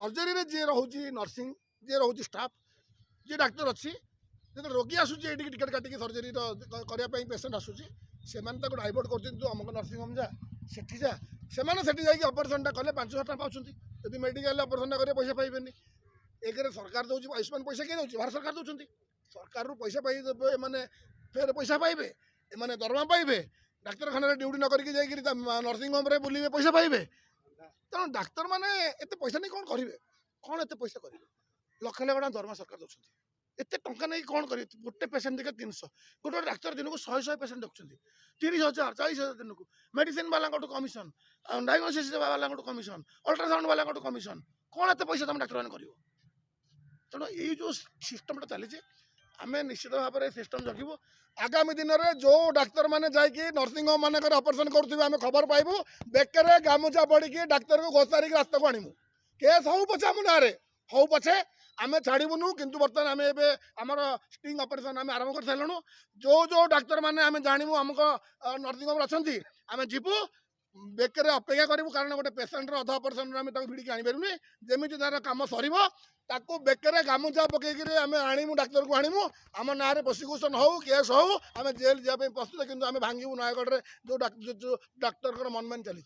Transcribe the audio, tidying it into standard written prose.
Surgery जी रोचे nursing जी रोचे staff जी doctor अच्छी जो रोगी आसूँ ये टिकेट काटिक सर्जरी करने पेसेंट आसूँ से डाइवर्ट कर अमुक नर्सिंग होम जा सेठी जा से ऑपरेशन कले 5,000 टका पाँच जब मेडिकल ऑपरेशन करेंगे पैसा पाइबेनि एक सरकार दौर आयुष्मान पैसा किए दौर भारत सरकार दौरान सरकार पैसा पाई मैंने फेर पैसा पाइबे एने दरमा पाइबे डाक्तखाना ड्यूटी न करके नर्सिंग होम बुलवे पैसा पाइबे तेणु डाक्तर मैंने एत पैसा नहीं कौन करेंगे कौन एत पैसा करेंगे लक्ष लक्ष दरमा सरकार दौरान एत टा नहीं कौन कर गोटे पेसेंट देखा 300 गोटे डाक्तर दिन को 100 पेसेंट देखते 30,000 40,000 दिन को मेडिसिन वाला कमिशन डायग्नोसिस वाला कमिशन अल्ट्रासाउंड वाला कमिशन कौन एत पैसा तुम डाक्तर मैंने कर तेणु ये जो सिस्टमटा चली आम निश्चित भाव में सिस्टम जगू आगामी दिन में जो डाक्तर मैंने जाकि नर्सिंग होम मान ऑपरेशन करुवे आम खबर पाइबू बेकर गामुचा पड़ी डाक्तर को घोषारी रास्ता को आणमु केस हूँ पछे आम ना हूँ पछे आम छाड़बूनु किंतु बर्तमान आम एमर स्टिंग ऑपरेशन आम आरंभ कर सारूँ जो जो डाक्तर मैंने आम जानमु आमक नर्सिंग होम अच्छा आम जीवु बेकर अपेक्षा करूँ कारण गोटे पेसेंटर अधा ऑपरेशन आम भिड़िकी आनीपारूनी जमी तार कम सर ताकू बेकर गामुचा पकईकि आम आणमु डाक्तर को आणमु आम ना प्रोसिक्यूशन हो केस हो आम जेल जावाई प्रस्तुत किंतु आम भांगू नयगढ़ जो डाक्तर मनमान चली।